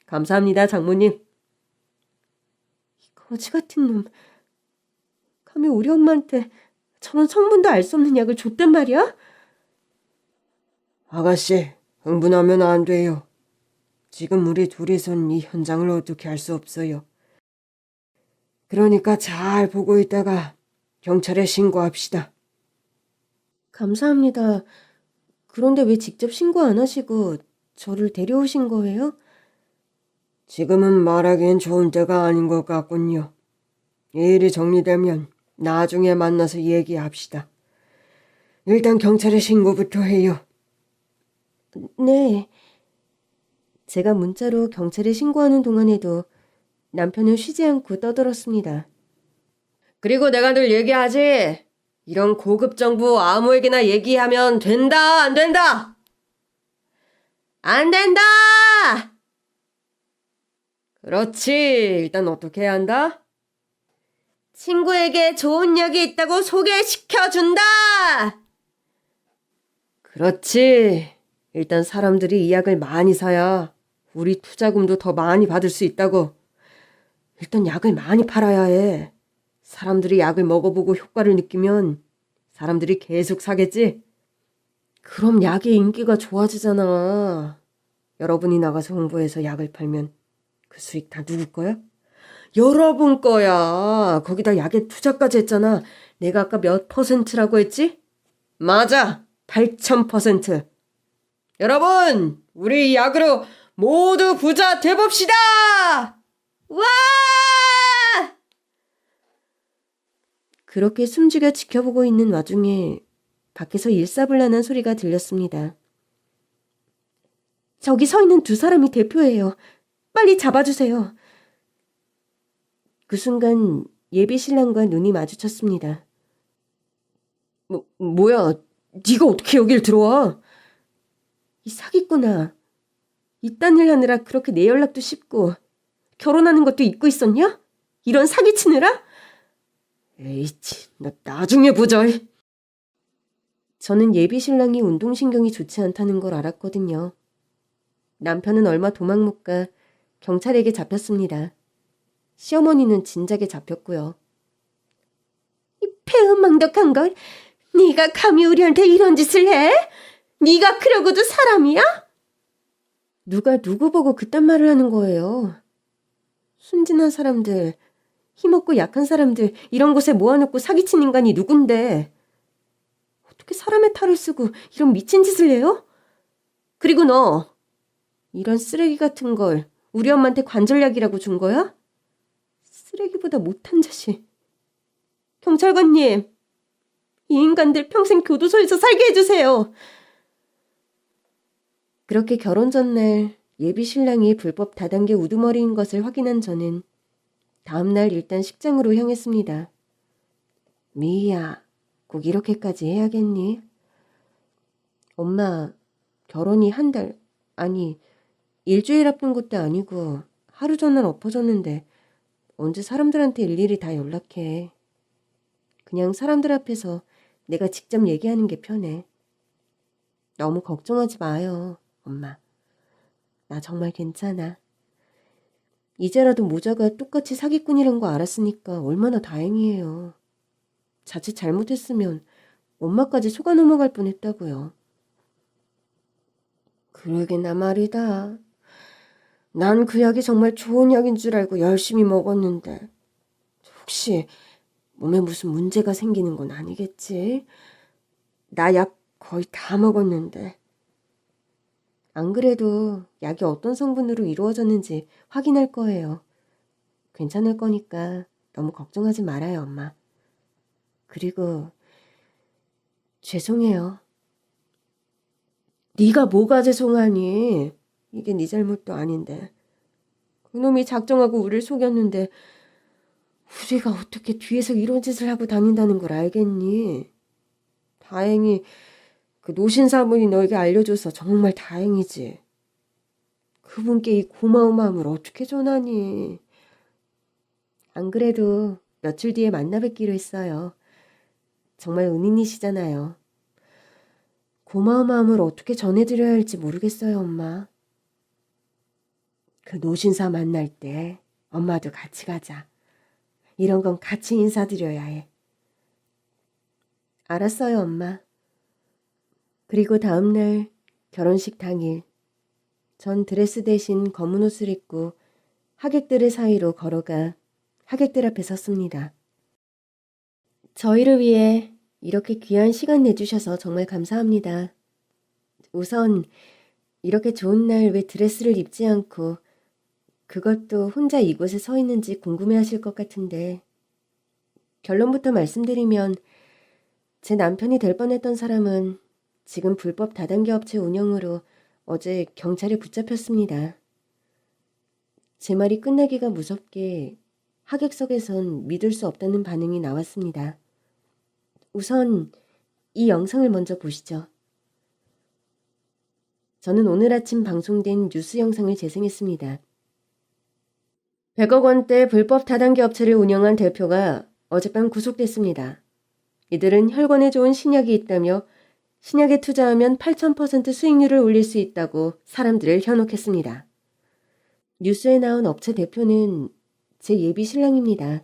Speaker 2: 감사합니다, 장모님. 이 거지 같은 놈. 감히 우리 엄마한테 저런 성분도 알 수 없는 약을 줬단 말이야? 아가씨, 흥분하면 안 돼요. 지금 우리 둘이선 이 현장을 어떻게 할 수 없어요. 그러니까 잘 보고 있다가 경찰에 신고합시다. 감사합니다. 그런데 왜 직접 신고 안 하시고 저를 데려오신 거예요? 지금은 말하기엔 좋은 때가 아닌 것 같군요. 이 일이 정리되면 나중에 만나서 얘기합시다. 일단 경찰에 신고부터 해요. 네. 제가 문자로 경찰에 신고하는 동안에도 남편은 쉬지 않고 떠들었습니다. 그리고 내가 늘 얘기하지. 이런 고급 정보 아무에게나 얘기하면 된다, 안 된다? 안 된다! 그렇지. 일단 어떻게 해야 한다? 친구에게 좋은 약이 있다고 소개시켜준다! 그렇지. 일단 사람들이 이 약을 많이 사야 우리 투자금도 더 많이 받을 수 있다고. 일단 약을 많이 팔아야 해. 사람들이 약을 먹어보고 효과를 느끼면 사람들이 계속 사겠지? 그럼 약의 인기가 좋아지잖아. 여러분이 나가서 홍보해서 약을 팔면 그 수익 다 누구 거야? 여러분 거야. 거기다 약에 투자까지 했잖아. 내가 아까 몇 퍼센트라고 했지? 맞아. 8,000%. 여러분, 우리 이 약으로 모두 부자 돼봅시다! 와! 그렇게 숨죽여 지켜보고 있는 와중에 밖에서 일사불란한 소리가 들렸습니다. 저기 서 있는 두 사람이 대표예요. 빨리 잡아주세요. 그 순간 예비 신랑과 눈이 마주쳤습니다. 뭐야? 네가 어떻게 여길 들어와? 이 사기꾼아. 이딴 일 하느라 그렇게 내 연락도 쉽고 결혼하는 것도 잊고 있었냐? 이런 사기치느라? 에이치, 나 나중에 보자. 저는 예비 신랑이 운동신경이 좋지 않다는 걸 알았거든요. 남편은 얼마 도망 못 가 경찰에게 잡혔습니다. 시어머니는 진작에 잡혔고요. 이 배은망덕한 걸 네가 감히 우리한테 이런 짓을 해? 네가 그러고도 사람이야? 누가 누구 보고 그딴 말을 하는 거예요. 순진한 사람들, 힘없고 약한 사람들 이런 곳에 모아놓고 사기친 인간이 누군데 어떻게 사람의 탈을 쓰고 이런 미친 짓을 해요? 그리고 너 이런 쓰레기 같은 걸 우리 엄마한테 관절약이라고 준 거야? 쓰레기보다 못한 자식. 경찰관님, 이 인간들 평생 교도소에서 살게 해주세요. 그렇게 결혼 전날 예비 신랑이 불법 다단계 우두머리인 것을 확인한 저는 다음날 일단 식장으로 향했습니다. 미희야, 꼭 이렇게까지 해야겠니? 엄마, 결혼이 한 달, 아니 일주일 앞둔 것도 아니고 하루 전날 엎어졌는데 언제 사람들한테 일일이 다 연락해. 그냥 사람들 앞에서 내가 직접 얘기하는 게 편해. 너무 걱정하지 마요, 엄마. 나 정말 괜찮아. 이제라도 모자가 똑같이 사기꾼이란 거 알았으니까 얼마나 다행이에요. 자칫 잘못했으면 엄마까지 속아 넘어갈 뻔했다고요. 그러게나 말이다. 난 그 약이 정말 좋은 약인 줄 알고 열심히 먹었는데 혹시 몸에 무슨 문제가 생기는 건 아니겠지? 나 약 거의 다 먹었는데. 안 그래도 약이 어떤 성분으로 이루어졌는지 확인할 거예요. 괜찮을 거니까 너무 걱정하지 말아요, 엄마. 그리고 죄송해요. 네가 뭐가 죄송하니? 이게 네 잘못도 아닌데.
Speaker 1: 그놈이 작정하고 우리를 속였는데 우리가 어떻게 뒤에서 이런 짓을 하고 다닌다는 걸 알겠니? 다행히 그 노신사분이 너에게 알려줘서 정말 다행이지. 그분께 이 고마운 마음을 어떻게 전하니? 안 그래도 며칠 뒤에 만나 뵙기로 했어요. 정말 은인이시잖아요. 고마운 마음을 어떻게 전해드려야 할지 모르겠어요, 엄마. 그 노신사 만날 때 엄마도 같이 가자. 이런 건 같이 인사드려야 해. 알았어요, 엄마. 그리고 다음날 결혼식 당일 전 드레스 대신 검은 옷을 입고 하객들의 사이로 걸어가 하객들 앞에 섰습니다. 저희를 위해 이렇게 귀한 시간 내주셔서 정말 감사합니다. 우선 이렇게 좋은 날 왜 드레스를 입지 않고 그것도 혼자 이곳에 서 있는지 궁금해하실 것 같은데 결론부터 말씀드리면 제 남편이 될 뻔했던 사람은 지금 불법 다단계 업체 운영으로 어제 경찰에 붙잡혔습니다. 제 말이 끝나기가 무섭게 하객석에선 믿을 수 없다는 반응이 나왔습니다. 우선 이 영상을 먼저 보시죠. 저는 오늘 아침 방송된 뉴스 영상을 재생했습니다. 100억 원대 불법 다단계 업체를 운영한 대표가 어젯밤 구속됐습니다. 이들은 혈관에 좋은 신약이 있다며 신약에 투자하면 8,000% 수익률을 올릴 수 있다고 사람들을 현혹했습니다. 뉴스에 나온 업체 대표는 제 예비 신랑입니다.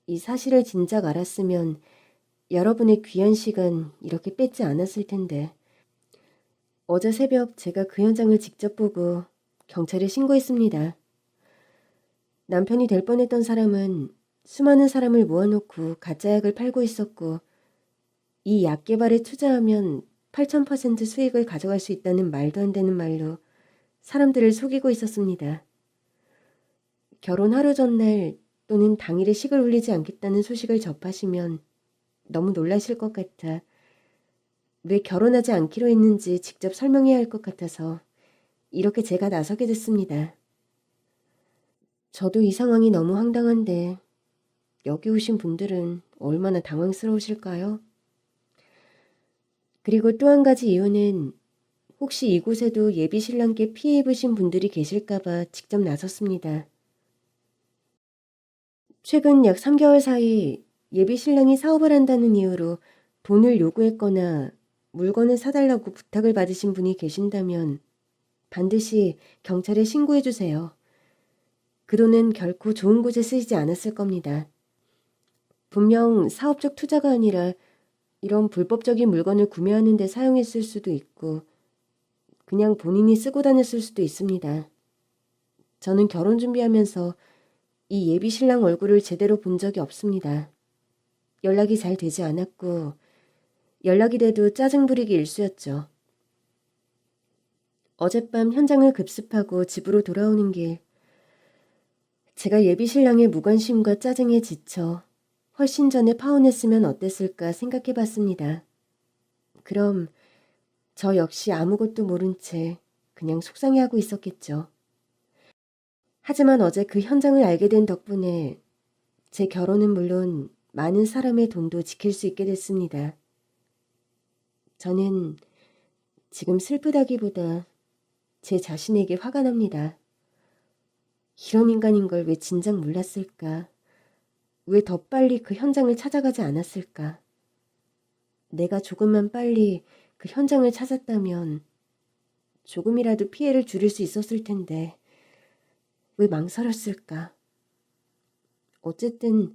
Speaker 1: 이 사실을 진작 알았으면 여러분의 귀한 시간 이렇게 뺏지 않았을 텐데 어제 새벽 제가 그 현장을 직접 보고 경찰에 신고했습니다. 남편이 될 뻔했던 사람은 수많은 사람을 모아놓고 가짜 약을 팔고 있었고 이 약 개발에 투자하면 8,000% 수익을 가져갈 수 있다는 말도 안 되는 말로 사람들을 속이고 있었습니다. 결혼 하루 전날 또는 당일에 식을 올리지 않겠다는 소식을 접하시면 너무 놀라실 것 같아 왜 결혼하지 않기로 했는지 직접 설명해야 할 것 같아서 이렇게 제가 나서게 됐습니다. 저도 이 상황이 너무 황당한데 여기 오신 분들은 얼마나 당황스러우실까요? 그리고 또 한 가지 이유는 혹시 이곳에도 예비 신랑께 피해 입으신 분들이 계실까봐 직접 나섰습니다. 최근 약 3개월 사이 예비 신랑이 사업을 한다는 이유로 돈을 요구했거나 물건을 사달라고 부탁을 받으신 분이 계신다면 반드시 경찰에 신고해 주세요. 그 돈은 결코 좋은 곳에 쓰이지 않았을 겁니다. 분명 사업적 투자가 아니라 이런 불법적인 물건을 구매하는 데 사용했을 수도 있고 그냥 본인이 쓰고 다녔을 수도 있습니다. 저는 결혼 준비하면서 이 예비 신랑 얼굴을 제대로 본 적이 없습니다. 연락이 잘 되지 않았고 연락이 돼도 짜증 부리기 일쑤였죠. 어젯밤 현장을 급습하고 집으로 돌아오는 길 제가 예비 신랑의 무관심과 짜증에 지쳐 훨씬 전에 파혼했으면 어땠을까 생각해 봤습니다. 그럼 저 역시 아무것도 모른 채 그냥 속상해하고 있었겠죠. 하지만 어제 그 현장을 알게 된 덕분에 제 결혼은 물론 많은 사람의 돈도 지킬 수 있게 됐습니다. 저는 지금 슬프다기보다 제 자신에게 화가 납니다. 이런 인간인 걸 왜 진작 몰랐을까? 왜 더 빨리 그 현장을 찾아가지 않았을까? 내가 조금만 빨리 그 현장을 찾았다면 조금이라도 피해를 줄일 수 있었을 텐데 왜 망설였을까? 어쨌든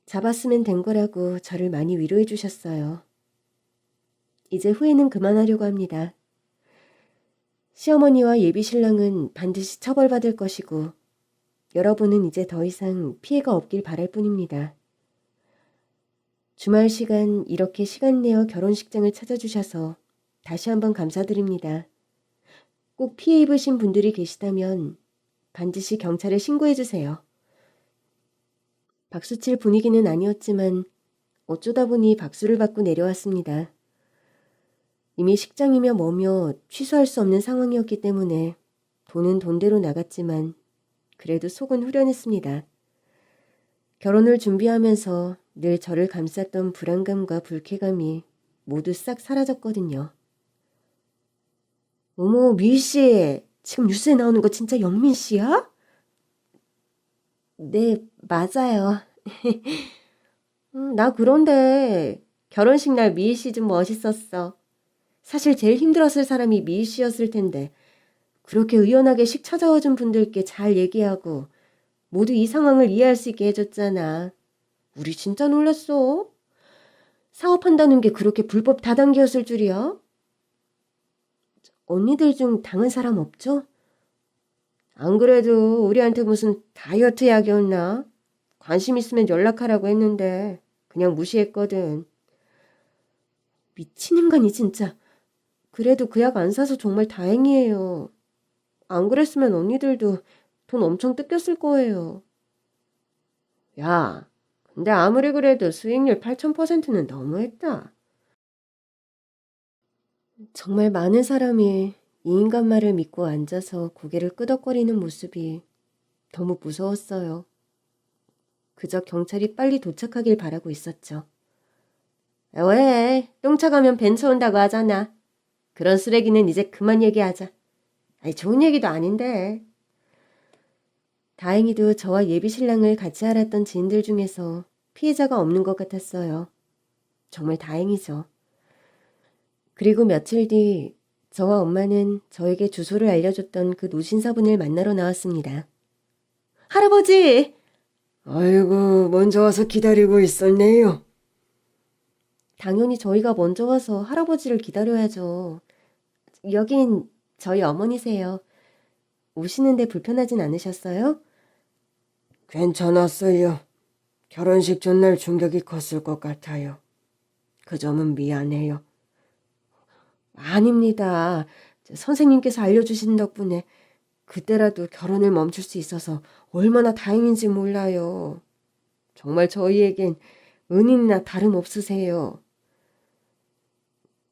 Speaker 1: 잡았으면 된 거라고 저를 많이 위로해 주셨어요. 이제 후회는 그만하려고 합니다. 시어머니와 예비 신랑은 반드시 처벌받을 것이고 여러분은 이제 더 이상 피해가 없길 바랄 뿐입니다. 주말 시간 이렇게 시간 내어 결혼식장을 찾아주셔서 다시 한번 감사드립니다. 꼭 피해 입으신 분들이 계시다면 반드시 경찰에 신고해 주세요. 박수칠 분위기는 아니었지만 어쩌다 보니 박수를 받고 내려왔습니다. 이미 식장이며 뭐며 취소할 수 없는 상황이었기 때문에 돈은 돈대로 나갔지만 그래도 속은 후련했습니다. 결혼을 준비하면서 늘 저를 감쌌던 불안감과 불쾌감이 모두 싹 사라졌거든요. 어머, 미희 씨, 지금 뉴스에 나오는 거 진짜 영민 씨야? 네, 맞아요. 나 그런데 결혼식 날 미희 씨 좀 멋있었어. 사실 제일 힘들었을 사람이 미희 씨였을 텐데 그렇게 의연하게 식 찾아와 준 분들께 잘 얘기하고 모두 이 상황을 이해할 수 있게 해줬잖아. 우리 진짜 놀랐어. 사업한다는 게 그렇게 불법 다단계였을 줄이야? 언니들 중 당한 사람 없죠? 안 그래도 우리한테 무슨 다이어트 약이었나? 관심 있으면 연락하라고 했는데 그냥 무시했거든. 미친 인간이 진짜. 그래도 그 약 안 사서 정말 다행이에요. 안 그랬으면 언니들도 돈 엄청 뜯겼을 거예요. 야, 근데 아무리 그래도 수익률 8000%는 너무했다. 정말 많은 사람이 이 인간 말을 믿고 앉아서 고개를 끄덕거리는 모습이 너무 무서웠어요. 그저 경찰이 빨리 도착하길 바라고 있었죠. 왜? 똥차 가면 벤처 온다고 하잖아. 그런 쓰레기는 이제 그만 얘기하자. 아니, 좋은 얘기도 아닌데. 다행히도 저와 예비 신랑을 같이 알았던 지인들 중에서 피해자가 없는 것 같았어요. 정말 다행이죠. 그리고 며칠 뒤 저와 엄마는 저에게 주소를 알려줬던 그 노신사분을 만나러 나왔습니다. 할아버지!
Speaker 2: 아이고, 먼저 와서 기다리고 있었네요.
Speaker 1: 당연히 저희가 먼저 와서 할아버지를 기다려야죠. 여긴 저희 어머니세요. 오시는데 불편하진 않으셨어요?
Speaker 2: 괜찮았어요. 결혼식 전날 충격이 컸을 것 같아요. 그 점은 미안해요.
Speaker 1: 아닙니다. 선생님께서 알려주신 덕분에 그때라도 결혼을 멈출 수 있어서 얼마나 다행인지 몰라요. 정말 저희에겐 은인이나 다름없으세요.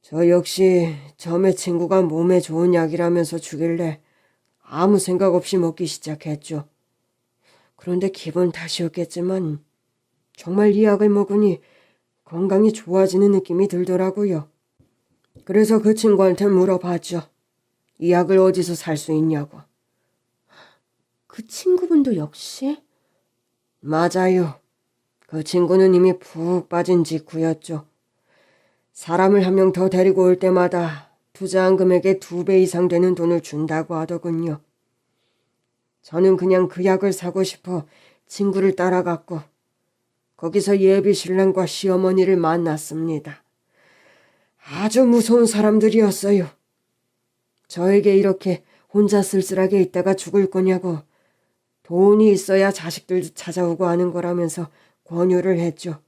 Speaker 2: 저 역시 처음에 친구가 몸에 좋은 약이라면서 주길래 아무 생각 없이 먹기 시작했죠. 그런데 기분 탓이었겠지만 정말 이 약을 먹으니 건강이 좋아지는 느낌이 들더라고요. 그래서 그 친구한테 물어봤죠. 이 약을 어디서 살 수 있냐고.
Speaker 1: 그 친구분도 역시?
Speaker 2: 맞아요. 그 친구는 이미 푹 빠진 직후였죠. 사람을 한 명 더 데리고 올 때마다 투자한 금액의 2배 이상 되는 돈을 준다고 하더군요. 저는 그냥 그 약을 사고 싶어 친구를 따라갔고 거기서 예비 신랑과 시어머니를 만났습니다. 아주 무서운 사람들이었어요. 저에게 이렇게 혼자 쓸쓸하게 있다가 죽을 거냐고 돈이 있어야 자식들도 찾아오고 하는 거라면서 권유를 했죠.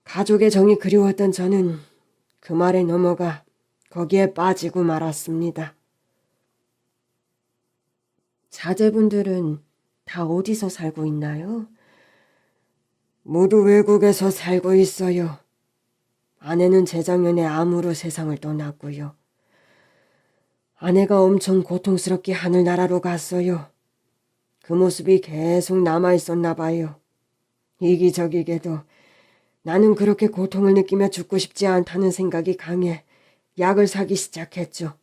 Speaker 2: 가족의 정이 그리웠던 저는 그 말에 넘어가 거기에 빠지고 말았습니다.
Speaker 1: 자제분들은 다 어디서 살고 있나요?
Speaker 2: 모두 외국에서 살고 있어요. 아내는 재작년에 암으로 세상을 떠났고요. 아내가 엄청 고통스럽게 하늘나라로 갔어요. 그 모습이 계속 남아있었나 봐요. 이기적이게도 나는 그렇게 고통을 느끼며 죽고 싶지 않다는 생각이 강해 약을 사기 시작했죠.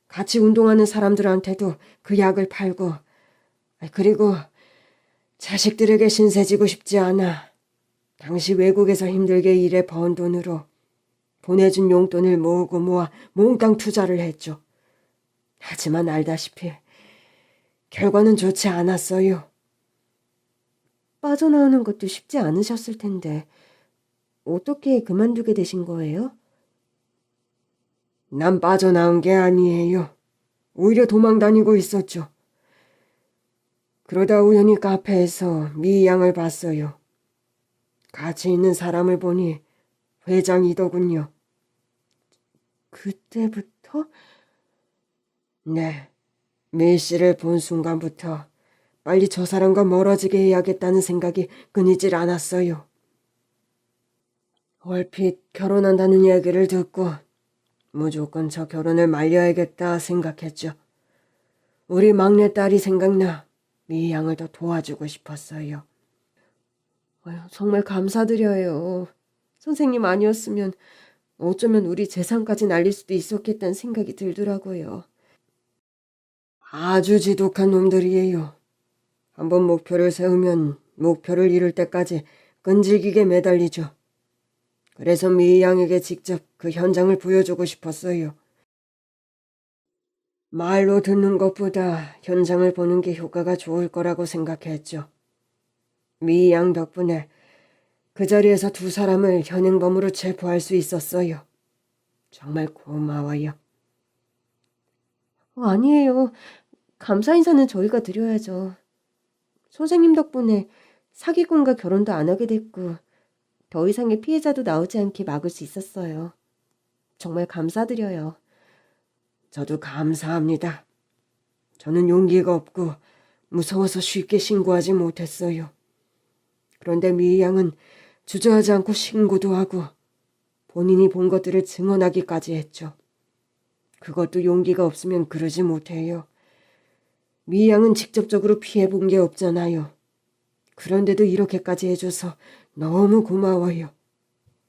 Speaker 2: 같이 운동하는 사람들한테도 그 약을 팔고, 그리고 자식들에게 신세지고 싶지 않아 당시 외국에서 힘들게 일해 번 돈으로 보내준 용돈을 모으고 모아 몽땅 투자를 했죠. 하지만 알다시피 결과는 좋지 않았어요.
Speaker 1: 빠져나오는 것도 쉽지 않으셨을 텐데 어떻게 그만두게 되신 거예요?
Speaker 2: 난 빠져나온 게 아니에요. 오히려 도망 다니고 있었죠. 그러다 우연히 카페에서 미 양을 봤어요. 같이 있는 사람을 보니 회장이더군요.
Speaker 1: 그때부터?
Speaker 2: 네, 미 씨를 본 순간부터 빨리 저 사람과 멀어지게 해야겠다는 생각이 끊이질 않았어요. 얼핏 결혼한다는 얘기를 듣고 무조건 저 결혼을 말려야겠다 생각했죠. 우리 막내딸이 생각나 미 양을 더 도와주고 싶었어요. 아유, 정말 감사드려요. 선생님 아니었으면 어쩌면 우리 재산까지 날릴 수도 있었겠다는 생각이 들더라고요. 아주 지독한 놈들이에요. 한번 목표를 세우면 목표를 이룰 때까지 끈질기게 매달리죠. 그래서 미 양에게 직접 그 현장을 보여주고 싶었어요. 말로 듣는 것보다 현장을 보는 게 효과가 좋을 거라고 생각했죠. 미 양 덕분에 그 자리에서 두 사람을 현행범으로 체포할 수 있었어요. 정말 고마워요. 아니에요. 감사 인사는 저희가 드려야죠. 선생님 덕분에 사기꾼과 결혼도 안 하게 됐고 더 이상의 피해자도 나오지 않게 막을 수 있었어요. 정말 감사드려요. 저도 감사합니다. 저는 용기가 없고 무서워서 쉽게 신고하지 못했어요. 그런데 미 양은 주저하지 않고 신고도 하고 본인이 본 것들을 증언하기까지 했죠. 그것도 용기가 없으면 그러지 못해요. 미 양은 직접적으로 피해본 게 없잖아요. 그런데도 이렇게까지 해줘서 너무 고마워요.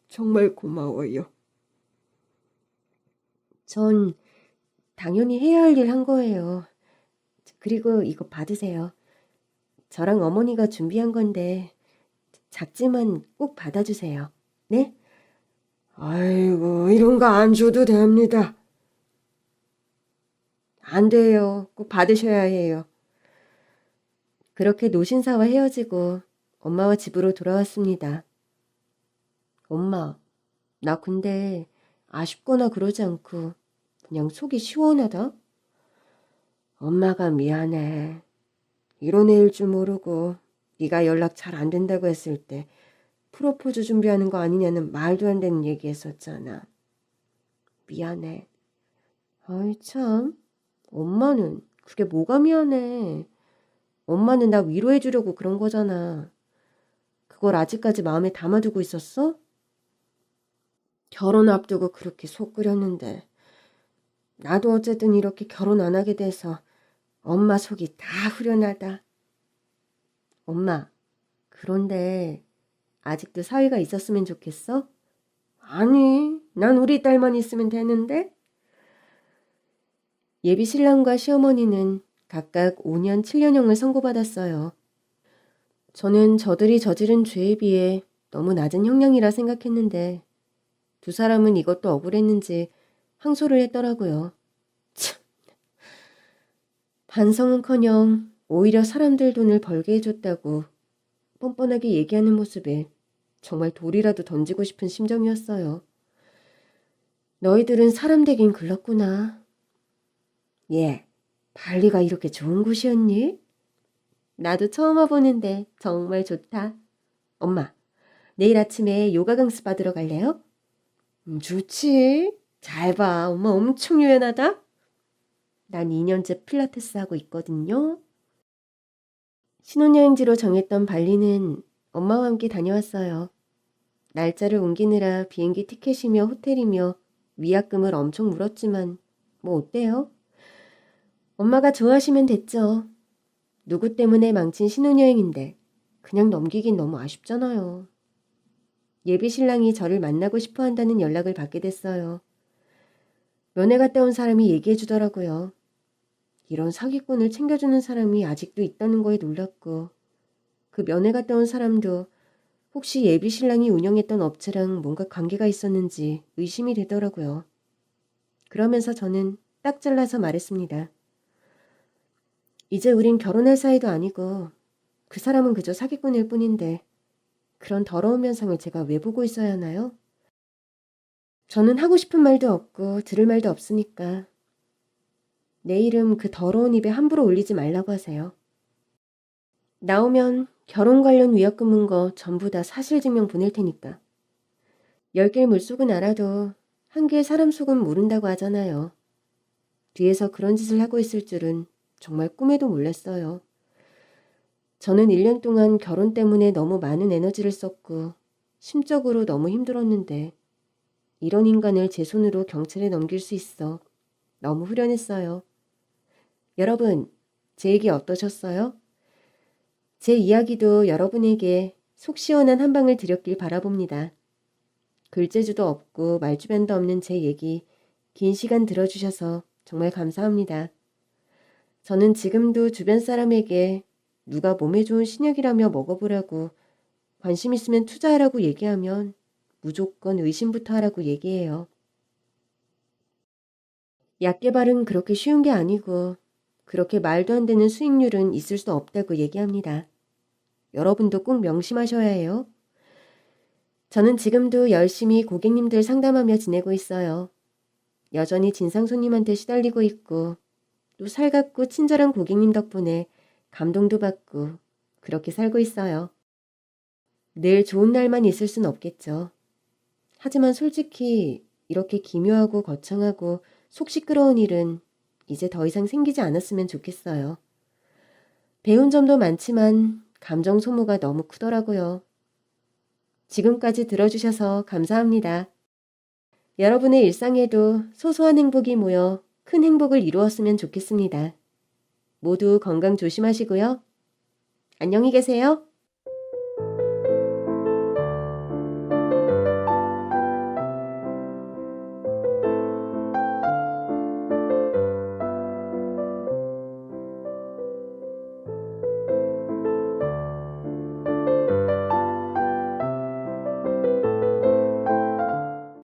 Speaker 2: 정말 고마워요. 전 당연히 해야 할 일 한 거예요. 그리고 이거 받으세요. 저랑 어머니가 준비한 건데 작지만 꼭 받아주세요. 네? 아이고, 이런 거 안 줘도 됩니다. 안 돼요. 꼭 받으셔야 해요. 그렇게 노신사와 헤어지고 엄마와 집으로 돌아왔습니다. 엄마, 나 근데 아쉽거나 그러지 않고 그냥 속이 시원하다? 엄마가 미안해. 이런 애일 줄 모르고 네가 연락 잘 안 된다고 했을 때 프로포즈 준비하는 거 아니냐는 말도 안 되는 얘기 했었잖아. 미안해. 아이 참, 엄마는 그게 뭐가 미안해. 엄마는 나 위로해 주려고 그런 거잖아. 그걸 아직까지 마음에 담아두고 있었어? 결혼 앞두고 그렇게 속 끓였는데 나도 어쨌든 이렇게 결혼 안 하게 돼서 엄마 속이 다 후련하다. 엄마, 그런데 아직도 사위가 있었으면 좋겠어? 아니, 난 우리 딸만 있으면 되는데? 예비 신랑과 시어머니는 각각 5년, 7년형을 선고받았어요. 저는 저들이 저지른 죄에 비해 너무 낮은 형량이라 생각했는데 두 사람은 이것도 억울했는지 항소를 했더라고요. 참. 반성은커녕 오히려 사람들 돈을 벌게 해줬다고 뻔뻔하게 얘기하는 모습에 정말 돌이라도 던지고 싶은 심정이었어요. 너희들은 사람 되긴 글렀구나. 예, 발리가 이렇게 좋은 곳이었니? 나도 처음 와보는데 정말 좋다. 엄마, 내일 아침에 요가 강습 받으러 갈래요? 좋지. 잘 봐. 엄마 엄청 유연하다. 난 2년째 필라테스 하고 있거든요. 신혼여행지로 정했던 발리는 엄마와 함께 다녀왔어요. 날짜를 옮기느라 비행기 티켓이며 호텔이며 위약금을 엄청 물었지만 뭐 어때요? 엄마가 좋아하시면 됐죠. 누구 때문에 망친 신혼여행인데 그냥 넘기긴 너무 아쉽잖아요. 예비 신랑이 저를 만나고 싶어 한다는 연락을 받게 됐어요. 면회 갔다 온 사람이 얘기해 주더라고요. 이런 사기꾼을 챙겨주는 사람이 아직도 있다는 거에 놀랐고 그 면회 갔다 온 사람도 혹시 예비 신랑이 운영했던 업체랑 뭔가 관계가 있었는지 의심이 되더라고요. 그러면서 저는 딱 잘라서 말했습니다. 이제 우린 결혼할 사이도 아니고 그 사람은 그저 사기꾼일 뿐인데 그런 더러운 면상을 제가 왜 보고 있어야 하나요? 저는 하고 싶은 말도 없고 들을 말도 없으니까 내 이름 그 더러운 입에 함부로 올리지 말라고 하세요. 나오면 결혼 관련 위약금 문거 전부 다 사실증명 보낼 테니까. 10개의 물속은 알아도 1개의 사람 속은 모른다고 하잖아요. 뒤에서 그런 짓을 하고 있을 줄은 정말 꿈에도 몰랐어요. 저는 1년 동안 결혼 때문에 너무 많은 에너지를 썼고 심적으로 너무 힘들었는데 이런 인간을 제 손으로 경찰에 넘길 수 있어 너무 후련했어요. 여러분, 제 얘기 어떠셨어요?
Speaker 1: 제 이야기도 여러분에게 속 시원한 한 방을 드렸길 바라봅니다. 글재주도 없고 말주변도 없는 제 얘기 긴 시간 들어주셔서 정말 감사합니다. 저는 지금도 주변 사람에게 누가 몸에 좋은 신약이라며 먹어보라고 관심 있으면 투자하라고 얘기하면 무조건 의심부터 하라고 얘기해요. 약 개발은 그렇게 쉬운 게 아니고 그렇게 말도 안 되는 수익률은 있을 수 없다고 얘기합니다. 여러분도 꼭 명심하셔야 해요. 저는 지금도 열심히 고객님들 상담하며 지내고 있어요. 여전히 진상 손님한테 시달리고 있고 또 살갑고 친절한 고객님 덕분에 감동도 받고 그렇게 살고 있어요. 늘 좋은 날만 있을 순 없겠죠. 하지만 솔직히 이렇게 기묘하고 거창하고 속 시끄러운 일은 이제 더 이상 생기지 않았으면 좋겠어요. 배운 점도 많지만 감정 소모가 너무 크더라고요. 지금까지 들어주셔서 감사합니다. 여러분의 일상에도 소소한 행복이 모여 큰 행복을 이루었으면 좋겠습니다. 모두 건강 조심하시고요. 안녕히 계세요.